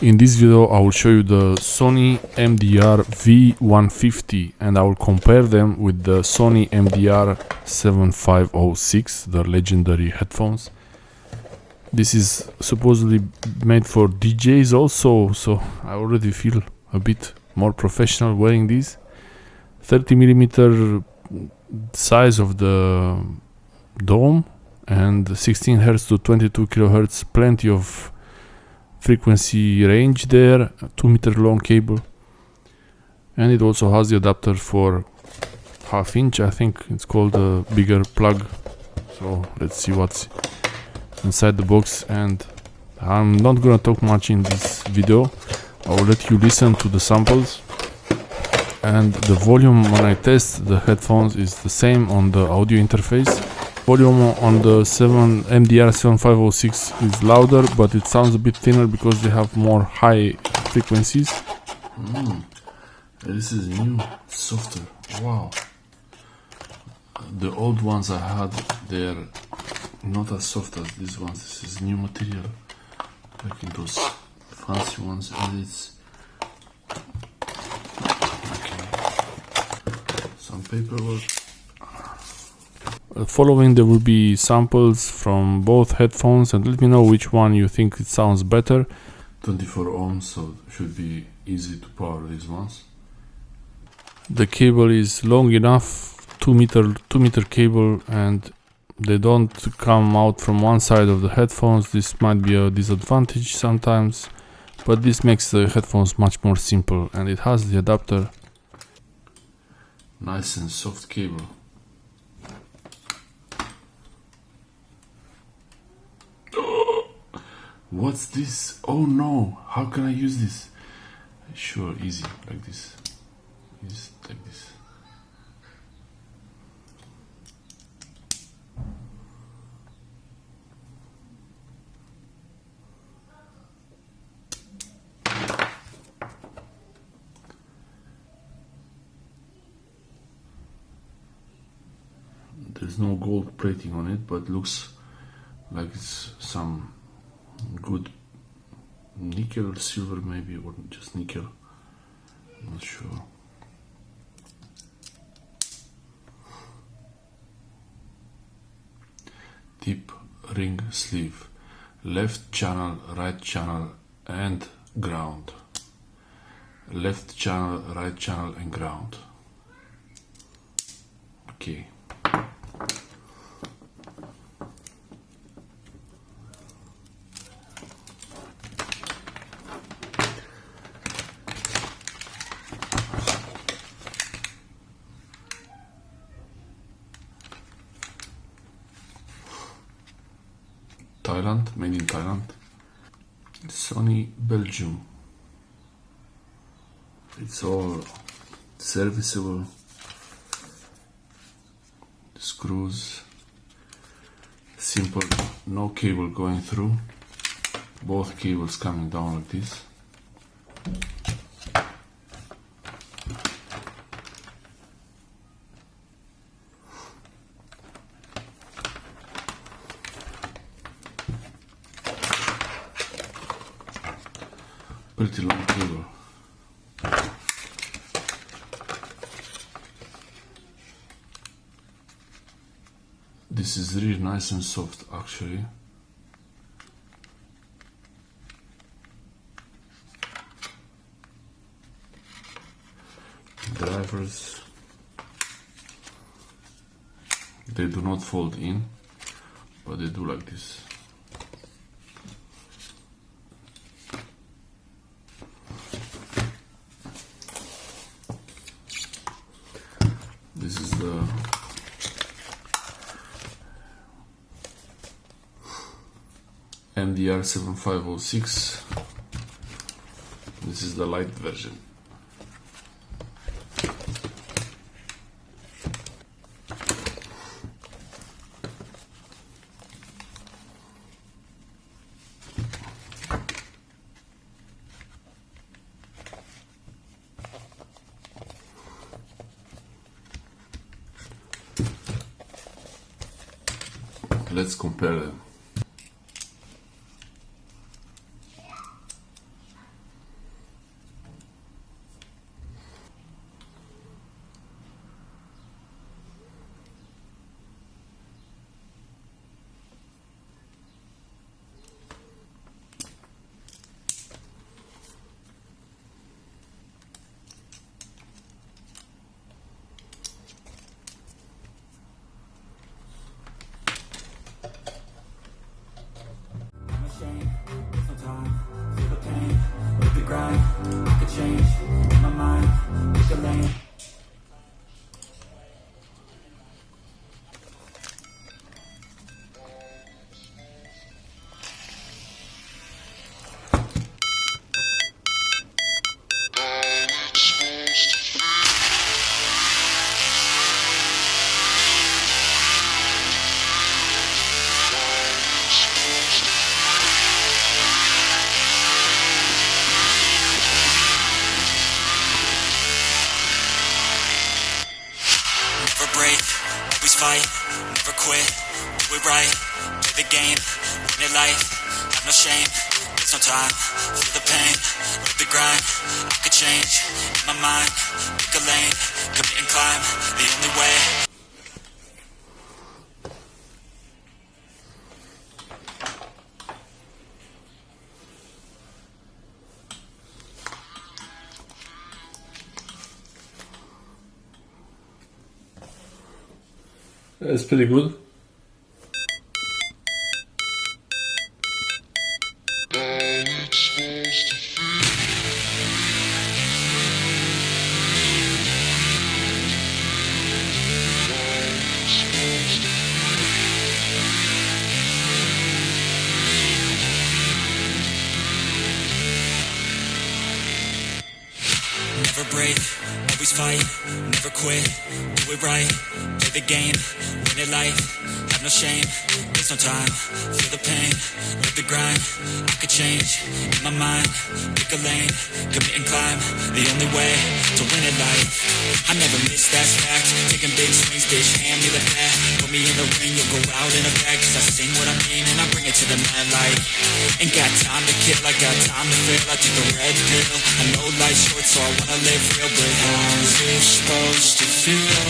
In this video I will show you the Sony MDR-V150 and I will compare them with the Sony MDR-7506, the legendary headphones. This is supposedly made for DJs also, so I already feel a bit more professional wearing these. 30mm size of the dome and 16 Hz to 22 kHz, plenty of frequency range there, 2-meter long cable, and it also has the adapter for 1/2 inch. I think it's called a bigger plug. So let's see what's inside the box, and I'm not gonna talk much in this video. I will let you listen to the samples, and the volume when I test the headphones is the same on the audio interface. Volume on the MDR-7506 is louder, but it sounds a bit thinner because they have more high frequencies. This is new, softer. Wow. The old ones I had, they're not as soft as these ones. This is new material, like in those fancy ones, and it's okay. Some paperwork. Following there will be samples from both headphones, and let me know which one you think it sounds better. 24 ohms, so it should be easy to power these ones. The cable is long enough, 2-meter cable, and they don't come out from one side of the headphones. This might be a disadvantage sometimes, but this makes the headphones much more simple, and it has the adapter. Nice and soft cable. What's this? Oh no, how can I use this? Sure, easy, like this. Just like this. There's no gold plating on it, but looks like it's some good nickel, silver maybe, or just nickel, I'm not sure. Tip ring sleeve, left channel, right channel and ground. Left channel, right channel and ground. Okay. Thailand, made in Thailand. Sony Belgium. It's all serviceable. Screws. Simple, no cable going through. Both cables coming down like this. Pretty long cable. This is really nice and soft actually. Drivers, they do not fold in, but they do like this. This is the MDR-7506. This is the light version. Let's compare them. grind, I could change, in my mind, pick a lane. Never break, always fight, never quit, do it right, play the game, win it life, have no shame, there's no time, feel the pain, live the grind, I could change, in my mind, pick a lane, commit and climb, the only way. It's pretty good. Never break, always fight, never quit, do it right, play the game, win it life, have no shame, there's no time, feel the pain, live the grind, I could change, in my mind, pick a lane, commit and climb, the only way to win it life. I never miss, that's fact, taking big swings, bitch, hand me the bat, put me in the ring, you'll go out in a bag, cause I sing what I mean and I bring it to the mad light. Ain't got time to kill, I got time to feel, I took the red pill, I know life's short so I wanna live real, but how's it supposed to feel?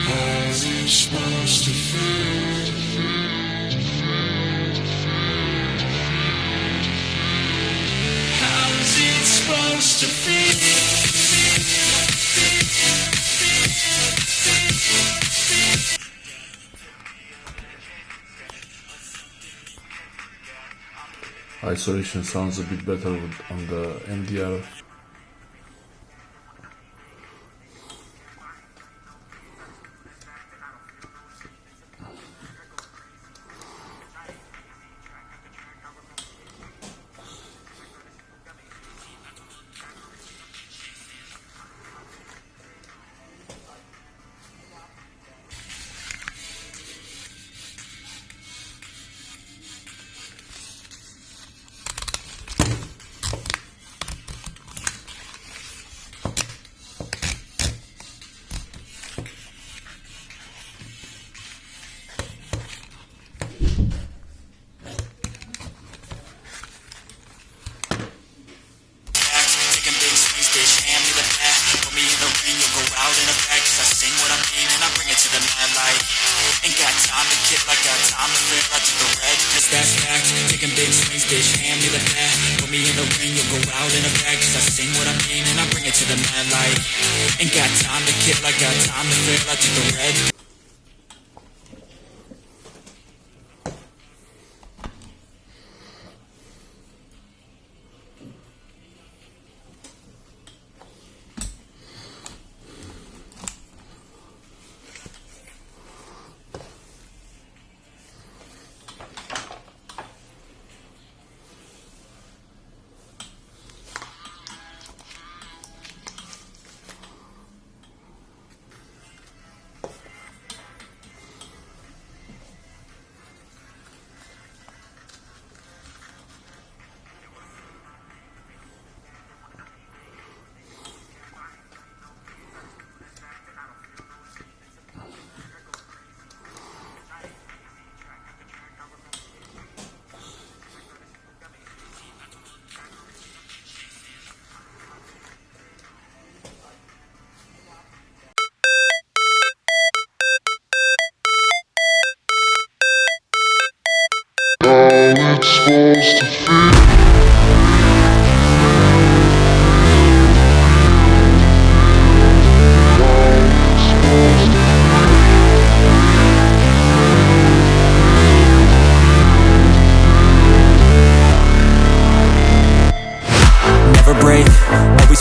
How's it supposed to feel? How's it supposed to feel? Isolation sounds a bit better on the MDR. Ain't got time to kill, I got time to feel. I took the red, cause that's facts. Taking big swings, bitch, hand me the bat. Put me in the ring, you'll go out in a bag. Cause I sing what I mean and I bring it to the mad light. Ain't got time to kill, I got time to feel. I took the red.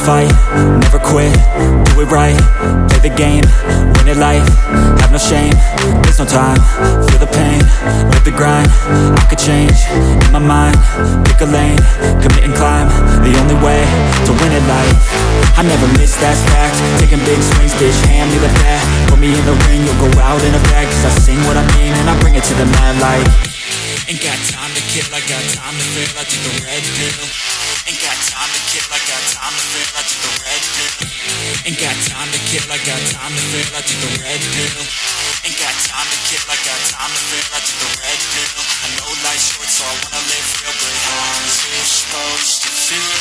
fight, never quit, do it right, play the game, win it life, have no shame, there's no time, feel the pain, live the grind, I could change, in my mind, pick a lane, commit and climb, the only way to win it life. I never miss, that's fact, taking big swings, bitch, hand me the bat, put me in the ring, you'll go out in a bag, cause I sing what I mean and I bring it to the mad light. Ain't got time to kill, I got time to feel, I took the red pill. Ain't got time to kill, I got time to feel, I took the red pill. Ain't got time to kill, I got time to feel, I took the red pill. Ain't got time to kill, I got time to feel, I took the red pill. I know life's short, so I wanna live real, but how's it supposed to feel?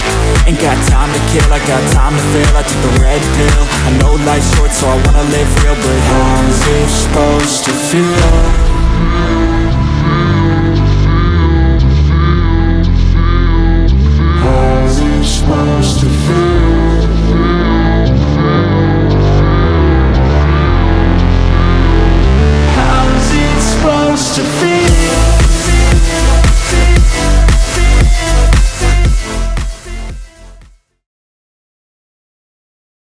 Ain't got time to kill, I got time to feel, I took the red pill. I know life's short, so I wanna live real, but how's it supposed to feel?